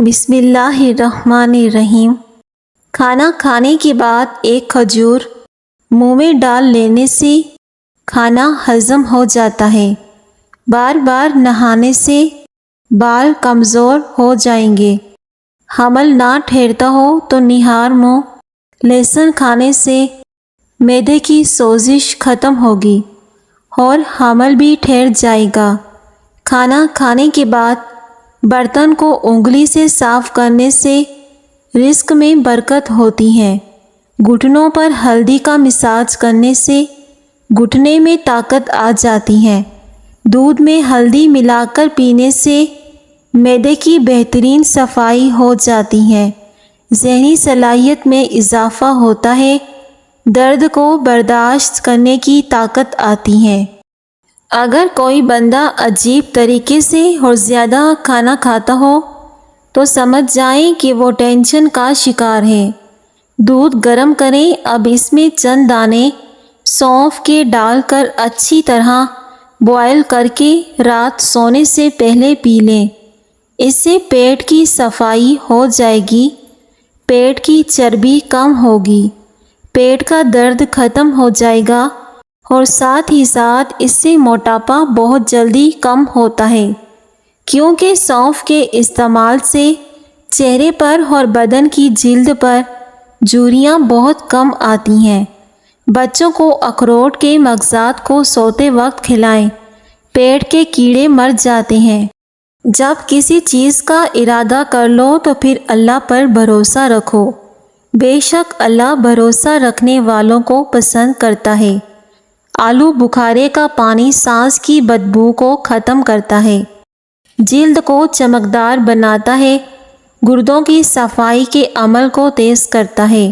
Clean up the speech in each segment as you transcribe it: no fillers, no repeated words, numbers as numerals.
بسم اللہ الرحمن الرحیم۔ کھانا کھانے کے بعد ایک کھجور منہ میں ڈال لینے سے کھانا ہضم ہو جاتا ہے۔ بار بار نہانے سے بال کمزور ہو جائیں گے۔ حمل نہ ٹھہرتا ہو تو نہار منہ لہسن کھانے سے معدے کی سوزش ختم ہوگی اور حمل بھی ٹھہر جائے گا۔ کھانا کھانے کے بعد برتن کو انگلی سے صاف کرنے سے رزق میں برکت ہوتی ہے۔ گھٹنوں پر ہلدی کا مساج کرنے سے گھٹنے میں طاقت آ جاتی ہے۔ دودھ میں ہلدی ملا کر پینے سے معدے کی بہترین صفائی ہو جاتی ہے۔ ذہنی صلاحیت میں اضافہ ہوتا ہے۔ درد کو برداشت کرنے کی طاقت آتی ہے۔ اگر کوئی بندہ عجیب طریقے سے اور زیادہ کھانا کھاتا ہو تو سمجھ جائیں کہ وہ ٹینشن کا شکار ہے۔ دودھ گرم کریں، اب اس میں چند دانے سونف کے ڈال کر اچھی طرح بوائل کر کے رات سونے سے پہلے پی لیں۔ اس سے پیٹ کی صفائی ہو جائے گی، پیٹ کی چربی کم ہوگی، پیٹ کا درد ختم ہو جائے گا اور ساتھ ہی ساتھ اس سے موٹاپا بہت جلدی کم ہوتا ہے، کیونکہ سونف کے استعمال سے چہرے پر اور بدن کی جلد پر جھریاں بہت کم آتی ہیں۔ بچوں کو اخروٹ کے مغزات کو سوتے وقت کھلائیں، پیٹ کے کیڑے مر جاتے ہیں۔ جب کسی چیز کا ارادہ کر لو تو پھر اللہ پر بھروسہ رکھو، بے شک اللہ بھروسہ رکھنے والوں کو پسند کرتا ہے۔ آلو بخارے کا پانی سانس کی بدبو کو ختم کرتا ہے، جلد کو چمکدار بناتا ہے، گردوں کی صفائی کے عمل کو تیز کرتا ہے۔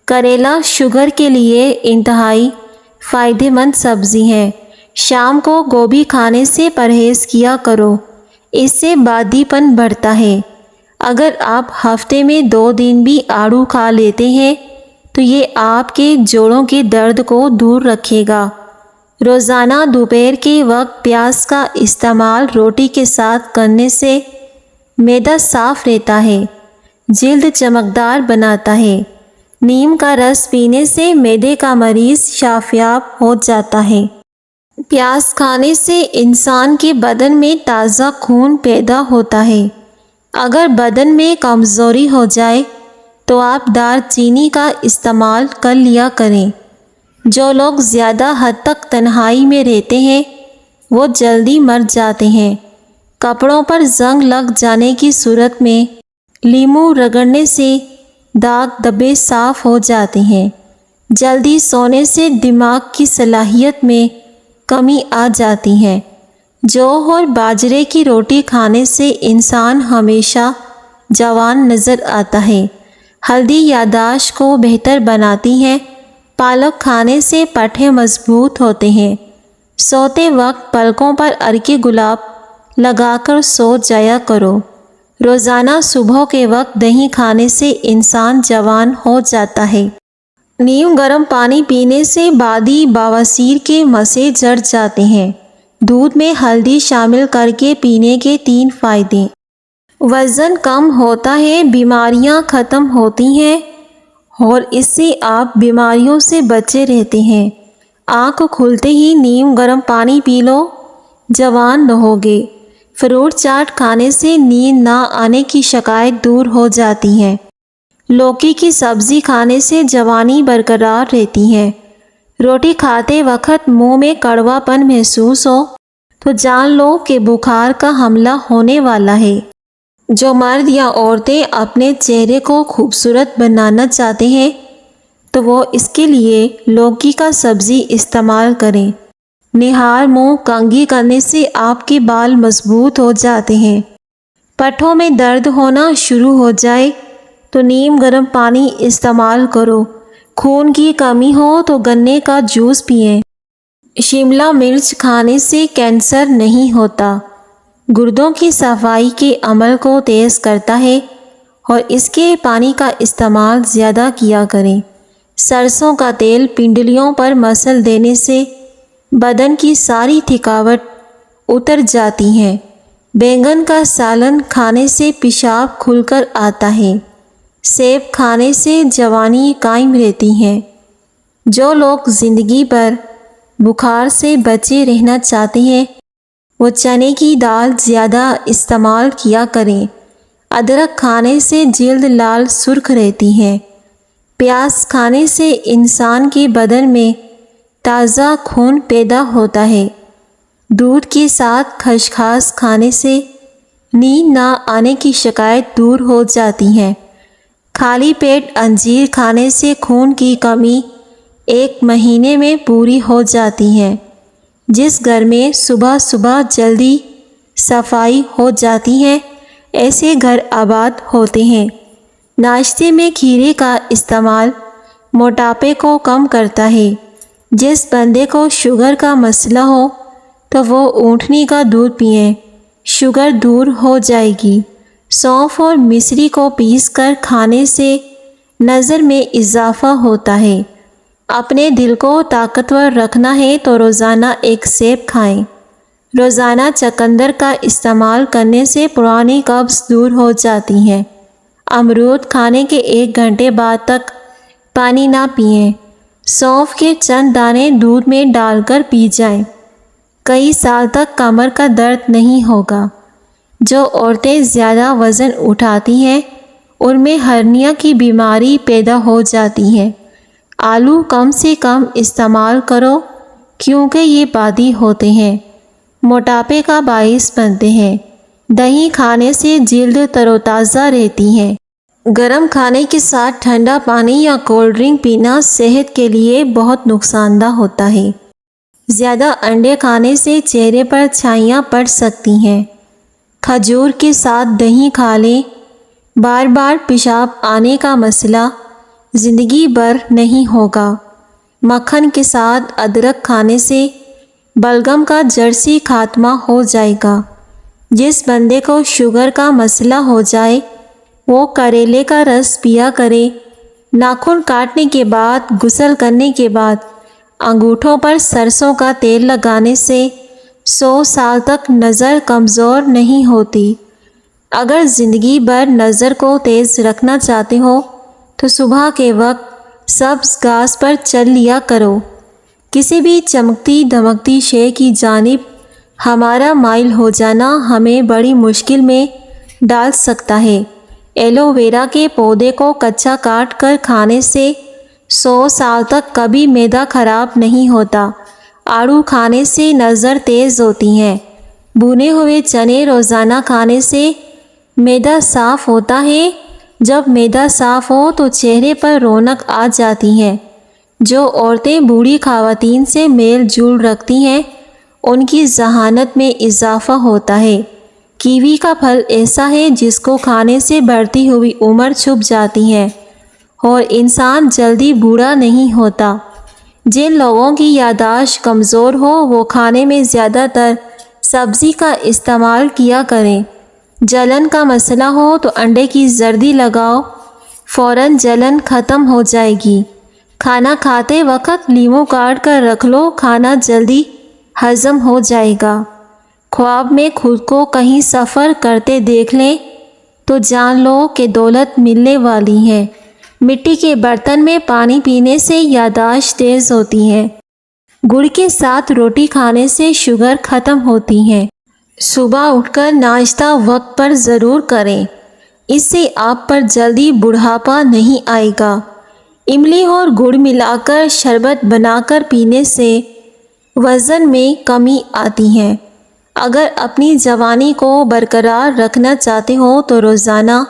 کریلا شوگر کے لیے انتہائی فائدہ مند سبزی ہے۔ شام کو گوبھی کھانے سے پرہیز کیا کرو، اس سے بادی پن بڑھتا ہے۔ اگر آپ ہفتے میں 2 دن بھی آڑو کھا لیتے ہیں تو یہ آپ کے جوڑوں کے درد کو دور رکھے گا۔ روزانہ دوپہر کے وقت پیاز کا استعمال روٹی کے ساتھ کرنے سے معدہ صاف رہتا ہے، جلد چمکدار بناتا ہے۔ نیم کا رس پینے سے معدے کا مریض شفایاب ہو جاتا ہے۔ پیاز کھانے سے انسان کے بدن میں تازہ خون پیدا ہوتا ہے۔ اگر بدن میں کمزوری ہو جائے تو آپ دار چینی کا استعمال کر لیا کریں۔ جو لوگ زیادہ حد تک تنہائی میں رہتے ہیں وہ جلدی مر جاتے ہیں۔ کپڑوں پر زنگ لگ جانے کی صورت میں لیموں رگڑنے سے داغ دھبے صاف ہو جاتے ہیں۔ جلدی سونے سے دماغ کی صلاحیت میں کمی آ جاتی ہے۔ جو اور باجرے کی روٹی کھانے سے انسان ہمیشہ جوان نظر آتا ہے۔ ہلدی یادداشت کو بہتر بناتی ہے۔ پالک کھانے سے پٹھے مضبوط ہوتے ہیں۔ سوتے وقت پلکوں پر عرق گلاب لگا کر سو جایا کرو۔ روزانہ صبح کے وقت دہی کھانے سے انسان جوان ہو جاتا ہے۔ نیم گرم پانی پینے سے بادی بواسیر کے مسئلے جڑ جاتے ہیں۔ دودھ میں ہلدی شامل کر کے پینے کے 3 فائدے۔ وزن کم ہوتا ہے، بیماریاں ختم ہوتی ہیں اور اس سے آپ بیماریوں سے بچے رہتے ہیں۔ آنکھ کھلتے ہی نیم گرم پانی پی لو، جوان رہو گے۔ فروٹ چاٹ کھانے سے نیند نہ آنے کی شکایت دور ہو جاتی ہے۔ لوکی کی سبزی کھانے سے جوانی برقرار رہتی ہے۔ روٹی کھاتے وقت منہ میں کڑوا پن محسوس ہو تو جان لو کہ بخار کا حملہ ہونے والا ہے۔ جو مرد یا عورتیں اپنے چہرے کو خوبصورت بنانا چاہتے ہیں تو وہ اس کے لیے لوکی کا سبزی استعمال کریں۔ نہار منہ کنگھی کرنے سے آپ کے بال مضبوط ہو جاتے ہیں۔ پٹھوں میں درد ہونا شروع ہو جائے تو نیم گرم پانی استعمال کرو۔ خون کی کمی ہو تو گنے کا جوس پئیں۔ شملہ مرچ کھانے سے کینسر نہیں ہوتا۔ گردوں کی صفائی کے عمل کو تیز کرتا ہے اور اس کے پانی کا استعمال زیادہ کیا کریں۔ سرسوں کا تیل پنڈلیوں پر مسل دینے سے بدن کی ساری تھکاوٹ اتر جاتی ہے۔ बैंगन का सालन खाने से पेशाब खुलकर आता है। सेब खाने से जवानी कायम रहती है। जो लोग ज़िंदगी भर बुखार से बचे रहना चाहते हैं वो चने की दाल ज़्यादा इस्तेमाल किया करें। अदरक खाने से जिल्द लाल सुर्ख रहती है। प्याज खाने से इंसान के बदन में ताज़ा खून पैदा होता है। दूध के साथ खसखस खाने से नींद ना आने की शिकायत दूर हो जाती है। खाली पेट अंजीर खाने से खून की कमी 1 महीने में पूरी हो जाती है। जिस घर में सुबह सुबह जल्दी सफाई हो जाती है ऐसे घर आबाद होते हैं। नाश्ते में खीरे का इस्तेमाल मोटापे को कम करता है। जिस बंदे को शुगर का मसला हो तो वो ऊँटनी का दूध पिएं, शुगर दूर हो जाएगी। सौंफ और मिश्री को पीसकर खाने से नज़र में इजाफा होता है। अपने दिल को ताकतवर रखना है तो रोज़ाना 1 सेब खाएं। रोज़ाना चकंदर का इस्तेमाल करने से पुरानी कब्ज़ दूर हो जाती है। अमरूद खाने के 1 घंटे बाद तक पानी ना पिएं। सौंफ के चंद दाने दूध में डालकर पी जाएं। कई साल तक कमर का दर्द नहीं होगा। जो औरतें ज़्यादा वज़न उठाती हैं उनमें हर्निया की बीमारी पैदा हो जाती है। आलू कम से कम इस्तेमाल करो क्योंकि ये बादी होते हैं, मोटापे का बाइस बनते हैं। दही खाने से जिल्द तरोताज़ा रहती है। गर्म खाने के साथ ठंडा पानी या कोल्ड ड्रिंक पीना सेहत के लिए बहुत नुकसानदा होता है। ज़्यादा अंडे खाने से चेहरे पर छाइयाँ पड़ सकती हैं। खजूर के साथ दही खा लें। बार बार पेशाब आने का मसला ज़िंदगी भर नहीं होगा। मक्खन के साथ अदरक खाने से बलगम का जड़ से खात्मा हो जाएगा। जिस बंदे को शुगर का मसला हो जाए वो करेले का रस पिया करे। नाखून काटने के बाद, गुस्ल करने के बाद अंगूठों पर सरसों का तेल लगाने से 100 साल तक नज़र कमज़ोर नहीं होती। अगर ज़िंदगी भर नज़र को तेज़ रखना चाहते हो तो सुबह के वक्त सब्ज़ घास पर चल लिया करो। किसी भी चमकती धमकती शे की जानिब हमारा माइल हो जाना हमें बड़ी मुश्किल में डाल सकता है। एलोवेरा के पौधे को कच्चा काट कर खाने से 100 साल तक कभी मैदा खराब नहीं होता। आड़ू खाने से नज़र तेज़ होती है। भुने हुए चने रोज़ाना खाने से मैदा साफ़ होता है। जब मैदा साफ़ हो तो चेहरे पर रौनक आ जाती है। जो औरतें बूढ़ी ख़वातीन से मेल जोल रखती हैं उनकी ज़हानत में इजाफ़ा होता है। कीवी का फल ऐसा है जिसको खाने से बढ़ती हुई उम्र छुप जाती है और इंसान जल्दी बूढ़ा नहीं होता। जिन लोगों की याददाश्त कमज़ोर हो वो खाने में ज़्यादातर सब्ज़ी का इस्तेमाल किया करें। जलन का मसला हो तो अंडे की जर्दी लगाओ, फ़ौरन जलन ख़त्म हो जाएगी। खाना खाते वक्त लीमू काट कर रख लो, खाना जल्दी हज़म हो जाएगा। ख्वाब में खुद को कहीं सफ़र करते देख लें तो जान लो कि दौलत मिलने वाली है। मिट्टी के बर्तन में पानी पीने से याददाश्त तेज़ होती है। गुड़ के साथ रोटी खाने से शुगर ख़त्म होती है। सुबह उठकर नाश्ता वक्त पर ज़रूर करें, इससे आप पर जल्दी बुढ़ापा नहीं आएगा। इमली और गुड़ मिलाकर शरबत बनाकर पीने से वज़न में कमी आती है। अगर अपनी जवानी को बरकरार रखना चाहते हो तो रोज़ाना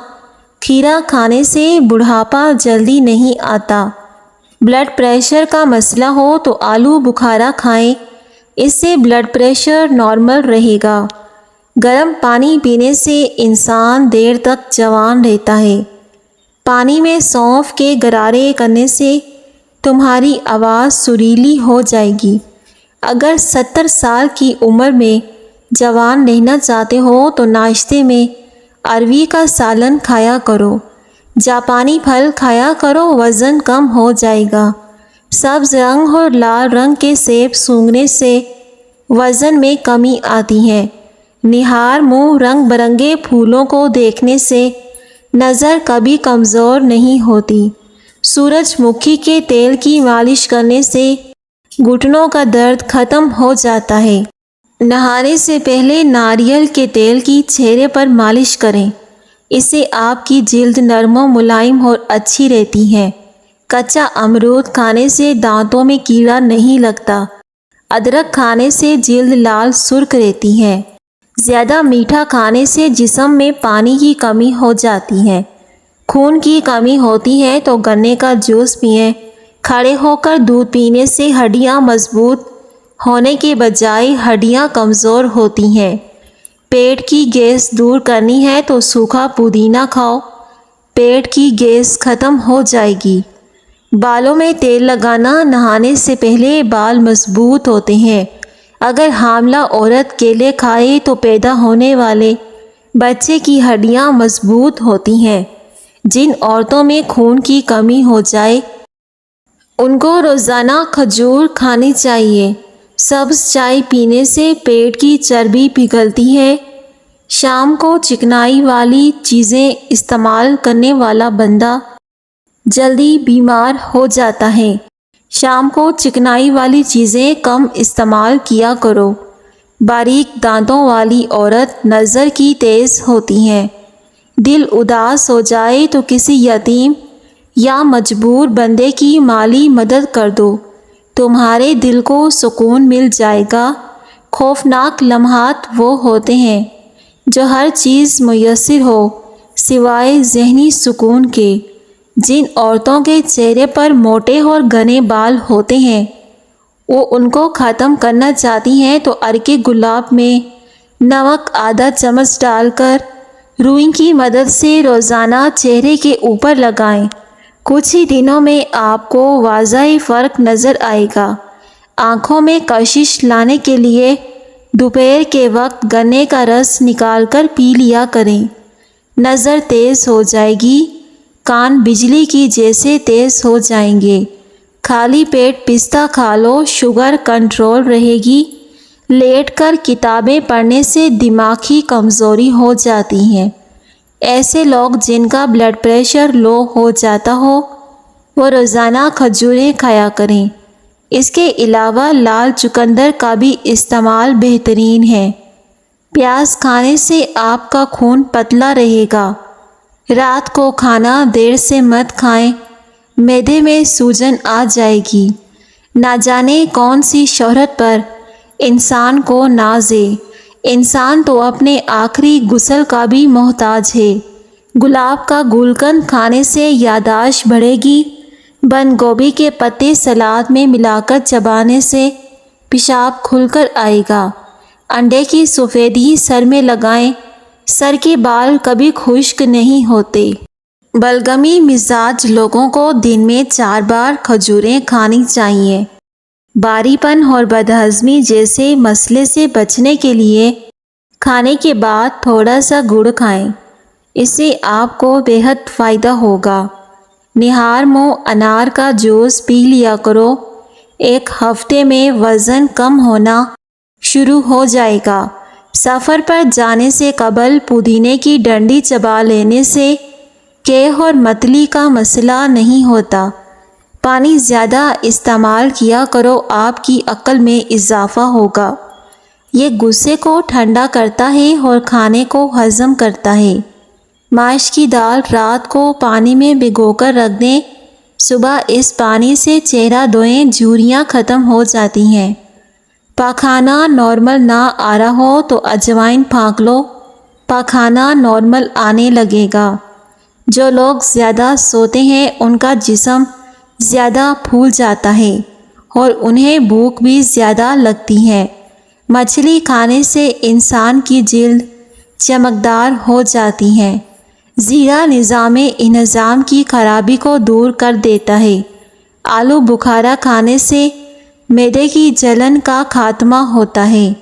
खीरा खाने से बुढ़ापा जल्दी नहीं आता। ब्लड प्रेशर का मसला हो तो आलू बुखारा खाएं, इससे ब्लड प्रेशर नॉर्मल रहेगा। गर्म पानी पीने से इंसान देर तक जवान रहता है। पानी में सौंफ के गरारे करने से तुम्हारी आवाज़ सुरीली हो जाएगी। अगर 70 साल की उम्र में जवान रहना चाहते हो तो नाश्ते में अरवी का सालन खाया करो, जापानी फल खाया करो, वज़न कम हो जाएगा। सब्ज़ रंग और लाल रंग के सेब सूंघने से वज़न में कमी आती है। निहार मुंह रंग बिरंगे फूलों को देखने से नज़र कभी कमज़ोर नहीं होती। सूरजमुखी के तेल की मालिश करने से घुटनों का दर्द ख़त्म हो जाता है। नहाने से पहले नारियल के तेल की चेहरे पर मालिश करें, इससे आपकी जिल्द नरम व मुलायम और अच्छी रहती है। कच्चा अमरूद खाने से दांतों में कीड़ा नहीं लगता। अदरक खाने से जिल्द लाल सुर्ख रहती है। ज़्यादा मीठा खाने से जिस्म में पानी की कमी हो जाती है। खून की कमी होती है तो गन्ने का जूस पिएं। खड़े होकर दूध पीने से हड्डियां मजबूत होने के बजाय हड्डियां कमज़ोर होती हैं। पेट की गैस दूर करनी है तो सूखा पुदीना खाओ, पेट की गैस ख़त्म हो जाएगी। बालों में तेल लगाना, नहाने से पहले बाल मजबूत होते हैं। अगर हामला औरत केले खाए तो पैदा होने वाले बच्चे की हड्डियां मजबूत होती हैं। जिन औरतों में खून की कमी हो जाए उनको रोज़ाना खजूर खानी चाहिए। सब्ज़ चाय पीने से पेट की चर्बी पिघलती है। शाम को चिकनाई वाली चीज़ें इस्तेमाल करने वाला बंदा जल्दी बीमार हो जाता है। शाम को चिकनाई वाली चीज़ें कम इस्तेमाल किया करो। बारीक दांतों वाली औरत नज़र की तेज़ होती हैं। दिल उदास हो जाए तो किसी यतीम या मजबूर बंदे की माली मदद कर दो, तुम्हारे दिल को सुकून मिल जाएगा। खौफनाक लम्हात वो होते हैं जो हर चीज़ मुयस्सर हो सिवाय ज़हनी सुकून के। जिन औरतों के चेहरे पर मोटे और घने बाल होते हैं वो उनको ख़त्म करना चाहती हैं तो अर्के गुलाब में नमक आधा चम्मच डालकर रुई की मदद से रोज़ाना चेहरे के ऊपर लगाएं। कुछ ही दिनों में आपको वाज़ह फ़र्क नज़र आएगा। आँखों में कशिश लाने के लिए दोपहर के वक्त गन्ने का रस निकालकर पी लिया करें। नज़र तेज़ हो जाएगी, कान बिजली की जैसे तेज़ हो जाएंगे। खाली पेट पिस्ता खा लो, शुगर कंट्रोल रहेगी। लेटकर किताबें पढ़ने से दिमागी कमज़ोरी हो जाती है। ऐसे लोग जिनका ब्लड प्रेशर लो हो जाता हो वो रोज़ाना खजूरें खाया करें। इसके अलावा लाल चुकंदर का भी इस्तेमाल बेहतरीन है। प्याज खाने से आपका खून पतला रहेगा। रात को खाना देर से मत खाएं, मैदे में सूजन आ जाएगी। ना जाने कौन सी शोहरत पर इंसान को नाज़े। इंसान तो अपने आखिरी गुस्ल का भी मोहताज है। गुलाब का गुलकंद खाने से यादाश्त बढ़ेगी। बंद गोभी के पत्ते सलाद में मिलाकर चबाने से पेशाब खुलकर आएगा। अंडे की सफ़ेदी सर में लगाएं, सर के बाल कभी खुश्क नहीं होते। बलगमी मिजाज लोगों को दिन में 4 बार खजूरें खानी चाहिए। बारीपन और बदहज़मी जैसे मसले से बचने के लिए खाने के बाद थोड़ा सा गुड़ खाएं, इससे आपको बेहद फ़ायदा होगा। निहार मुँह अनार का जूस पी लिया करो। 1 हफ्ते में वज़न कम होना शुरू हो जाएगा। सफ़र पर जाने से कबल पुदीने की डंडी चबा लेने से केह और मतली का मसला नहीं होता। पानी ज़्यादा इस्तेमाल किया करो, आपकी अक्ल में इजाफ़ा होगा। ये गुस्से को ठंडा करता है और खाने को हज़म करता है। माश की दाल रात को पानी में भिगोकर रख दें, सुबह इस पानी से चेहरा धोएं, झुर्रियाँ ख़त्म हो जाती हैं। पाखाना नॉर्मल ना आ रहा हो तो अजवाइन फाँक लो, पाखाना नॉर्मल आने लगेगा। जो लोग ज़्यादा सोते हैं उनका जिस्म ज़्यादा फूल जाता है और उन्हें भूख भी ज़्यादा लगती है। मछली खाने से इंसान की जिल्द चमकदार हो जाती है। ज़ीरा निज़ाम की खराबी को दूर कर देता है। आलू बुखारा खाने से मैदे की जलन का खात्मा होता है।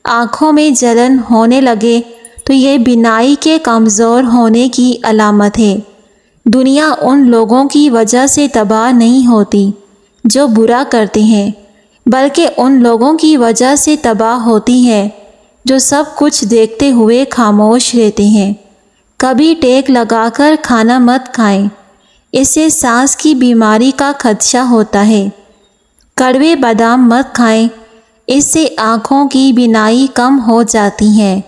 आँखों में जलन होने लगे तो ये बीनाई के कमज़ोर होने की अलामत है। दुनिया उन लोगों की वजह से तबाह नहीं होती जो बुरा करते हैं, बल्कि उन लोगों की वजह से तबाह होती है جو سب کچھ دیکھتے ہوئے خاموش رہتے ہیں۔ کبھی ٹیک لگا کر کھانا مت کھائیں، اس سے سانس کی بیماری کا خدشہ ہوتا ہے۔ کڑوے بادام مت کھائیں، اس سے آنکھوں کی بینائی کم ہو جاتی ہے۔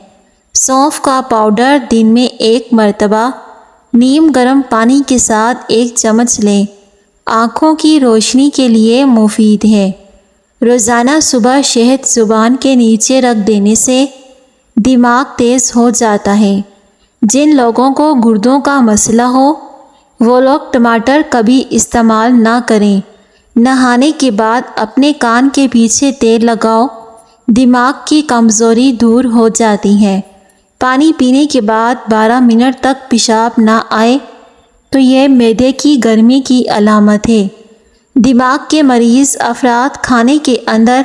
سونف کا پاؤڈر دن میں 1 مرتبہ نیم گرم پانی کے ساتھ 1 چمچ لیں، آنکھوں کی روشنی کے لیے مفید ہے۔ روزانہ صبح شہد زبان کے نیچے رکھ دینے سے دماغ تیز ہو جاتا ہے۔ جن لوگوں کو گردوں کا مسئلہ ہو وہ لوگ ٹماٹر کبھی استعمال نہ کریں۔ نہانے کے بعد اپنے کان کے پیچھے تیل لگاؤ، دماغ کی کمزوری دور ہو جاتی ہے۔ پانی پینے کے بعد 12 منٹ تک پیشاب نہ آئے تو یہ معدے کی گرمی کی علامت ہے۔ دماغ کے مریض افراد کھانے کے اندر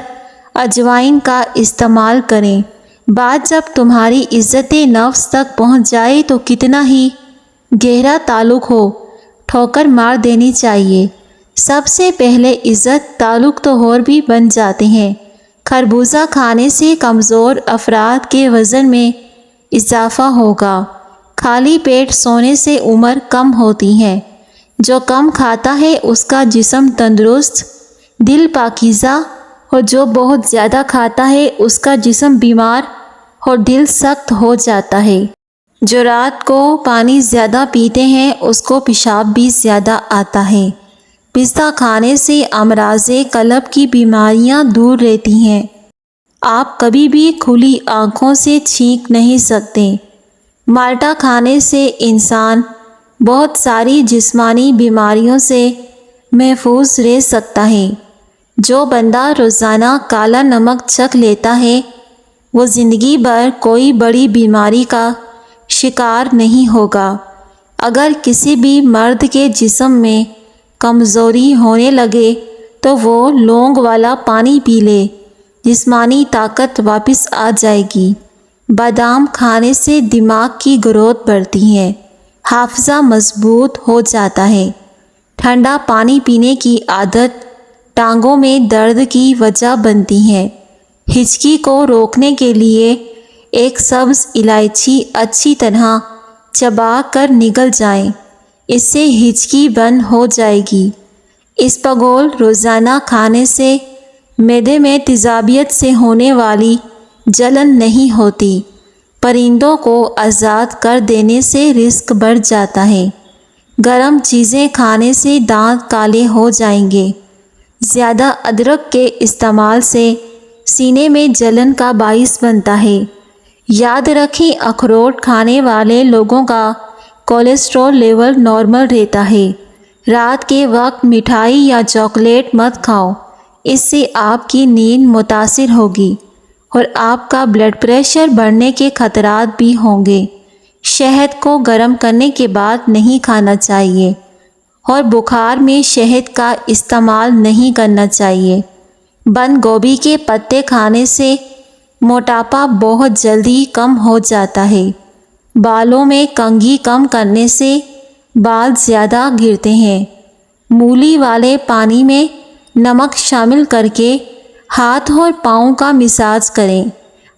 اجوائن کا استعمال کریں۔ بات جب تمہاری عزت نفس تک پہنچ جائے تو کتنا ہی گہرا تعلق ہو، ٹھوکر مار دینی چاہیے۔ سب سے پہلے عزت تعلق تو اور بھی بن جاتے ہیں۔ خربوزہ کھانے سے کمزور افراد کے وزن میں اضافہ ہوگا۔ خالی پیٹ سونے سے عمر کم ہوتی ہے۔ جو کم کھاتا ہے اس کا جسم تندرست، دل پاکیزہ، اور جو بہت زیادہ کھاتا ہے اس کا جسم بیمار اور دل سخت ہو جاتا ہے۔ جو رات کو پانی زیادہ پیتے ہیں اس کو پیشاب بھی زیادہ آتا ہے۔ پستہ کھانے سے امراض قلب کی بیماریاں دور رہتی ہیں۔ آپ کبھی بھی کھلی آنکھوں سے چھینک نہیں سکتے۔ مالٹا کھانے سے انسان بہت ساری جسمانی بیماریوں سے محفوظ رہ سکتا ہے۔ جو بندہ روزانہ کالا نمک چکھ لیتا ہے وہ زندگی بھر کوئی بڑی بیماری کا شکار نہیں ہوگا۔ اگر کسی بھی مرد کے جسم میں کمزوری ہونے لگے تو وہ لونگ والا پانی پی لے، جسمانی طاقت واپس آ جائے گی۔ بادام کھانے سے دماغ کی گروتھ بڑھتی ہے، حافظہ مضبوط ہو جاتا ہے۔ ٹھنڈا پانی پینے کی عادت ٹانگوں میں درد کی وجہ بنتی ہے۔ ہچکی کو روکنے کے لیے ایک سبز الائچی اچھی طرح چبا کر نگل جائیں، اس سے ہچکی بند ہو جائے گی۔ اسپغول روزانہ کھانے سے معدے میں تیزابیت سے ہونے والی جلن نہیں ہوتی۔ پرندوں کو آزاد کر دینے سے رزق بڑھ جاتا ہے۔ گرم چیزیں کھانے سے دانت کالے ہو جائیں گے۔ زیادہ ادرک کے استعمال سے سینے میں جلن کا باعث بنتا ہے۔ یاد رکھیں اخروٹ کھانے والے لوگوں کا کولیسٹرول لیول نارمل رہتا ہے۔ رات کے وقت مٹھائی یا چاکلیٹ مت کھاؤ، اس سے آپ کی نیند متاثر ہوگی اور آپ کا بلڈ پریشر بڑھنے کے خطرات بھی ہوں گے۔ شہد کو گرم کرنے کے بعد نہیں کھانا چاہیے اور بخار میں شہد کا استعمال نہیں کرنا چاہیے۔ بند گوبھی کے پتے کھانے سے موٹاپا بہت جلدی کم ہو جاتا ہے۔ بالوں میں کنگھی کم کرنے سے بال زیادہ گرتے ہیں۔ مولی والے پانی میں نمک شامل کر کے ہاتھ اور پاؤں کا مساج کریں،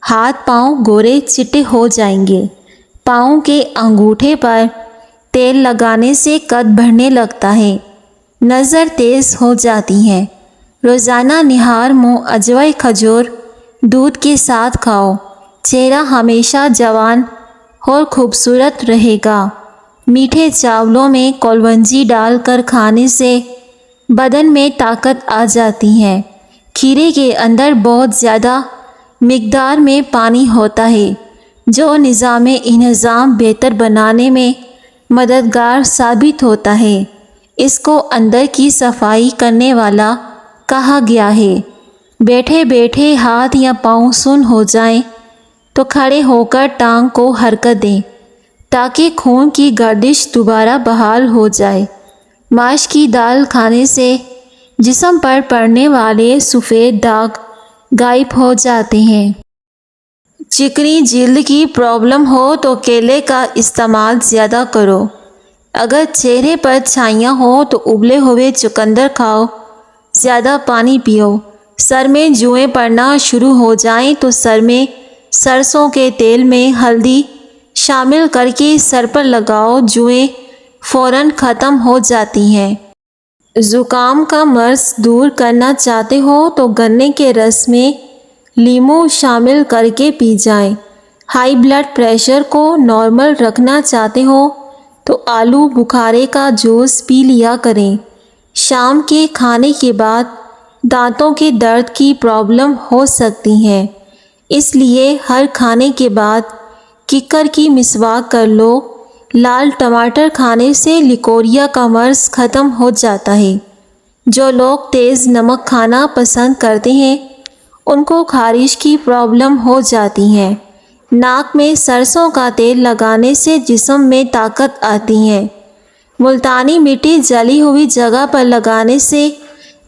ہاتھ پاؤں گورے چٹے ہو جائیں گے۔ پاؤں کے انگوٹھے پر تیل لگانے سے قد بڑھنے لگتا ہے، نظر تیز ہو جاتی ہے۔ روزانہ نہار منہ اجوائے کھجور دودھ کے ساتھ کھاؤ، چہرہ ہمیشہ جوان اور خوبصورت رہے گا۔ میٹھے چاولوں میں کلونجی ڈال کر کھانے سے بدن میں طاقت آ جاتی ہے۔ کھیرے کے اندر بہت زیادہ مقدار میں پانی ہوتا ہے جو نظام انہضام بہتر بنانے میں مددگار ثابت ہوتا ہے۔ اس کو اندر کی صفائی کرنے والا کہا گیا ہے۔ بیٹھے بیٹھے ہاتھ یا پاؤں سن ہو جائیں تو کھڑے ہو کر ٹانگ کو حرکت دیں تاکہ خون کی گردش دوبارہ بحال ہو جائے۔ ماش کی دال کھانے سے جسم پر پڑنے والے سفید داغ غائب ہو جاتے ہیں۔ چکنی جلد کی پرابلم ہو تو کیلے کا استعمال زیادہ کرو۔ اگر چہرے پر چھائیاں ہوں تو ابلے ہوئے چقندر کھاؤ، زیادہ پانی پیو۔ سر میں جوئیں پڑنا شروع ہو جائیں تو سر میں सरसों के तेल में हल्दी शामिल करके सर पर लगाओ, जुएं फ़ौरन ख़त्म हो जाती हैं। ज़ुकाम का मर्ज़ दूर करना चाहते हो तो गन्ने के रस में लीमू शामिल करके पी जाएं। हाई ब्लड प्रेशर को नॉर्मल रखना चाहते हो तो आलू बुखारे का जूस पी लिया करें। शाम के खाने के बाद दांतों के दर्द की प्रॉब्लम हो सकती है, इसलिए हर खाने के बाद किक्कर की मिसवाक कर लो। लाल टमाटर खाने से लिकोरिया का मर्ज़ ख़त्म हो जाता है। जो लोग तेज़ नमक खाना पसंद करते हैं उनको खारिश की प्रॉब्लम हो जाती है। नाक में सरसों का तेल लगाने से जिस्म में ताकत आती है। मुल्तानी मिट्टी जली हुई जगह पर लगाने से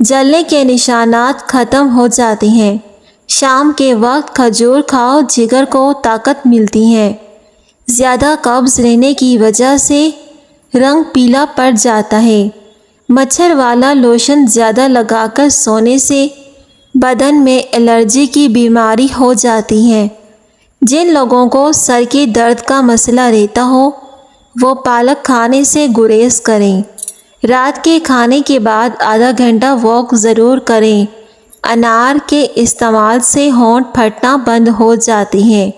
जलने के निशानात ख़त्म हो जाते हैं। शाम के वक्त खजूर खाओ, जिगर को ताकत मिलती है। ज़्यादा कब्ज़ रहने की वजह से रंग पीला पड़ जाता है। मच्छर वाला लोशन ज़्यादा लगाकर सोने से बदन में एलर्जी की बीमारी हो जाती है। जिन लोगों को सर के दर्द का मसला रहता हो वो पालक खाने से गुरेज करें। रात के खाने के बाद आधा घंटा वॉक ज़रूर करें। अनार के इस्तेमाल से होंठ फटना बंद हो जाती हैं।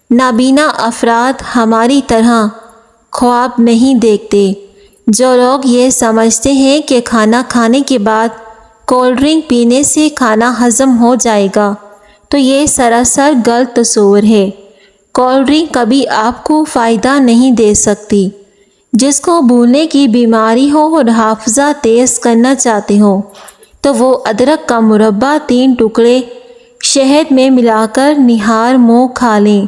नाबीना अफराद हमारी तरह ख्वाब नहीं देखते। जो लोग ये समझते हैं कि खाना खाने के बाद कोल्ड ड्रिंक पीने से खाना हज़म हो जाएगा तो ये सरासर गलत तस्वुर है। कोल्ड ड्रिंक कभी आपको फ़ायदा नहीं दे सकती। जिसको भूलने की बीमारी हो और हाफ़ज़ा तेज़ करना चाहते हो तो वो अदरक का मुरब्बा 3 टुकड़े शहद में मिलाकर निहार मुँह खा लें।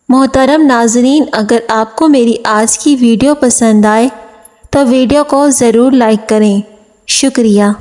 मोहतरम नाज़रीन, अगर आपको मेरी आज की वीडियो पसंद आए तो वीडियो को ज़रूर लाइक करें। शुक्रिया।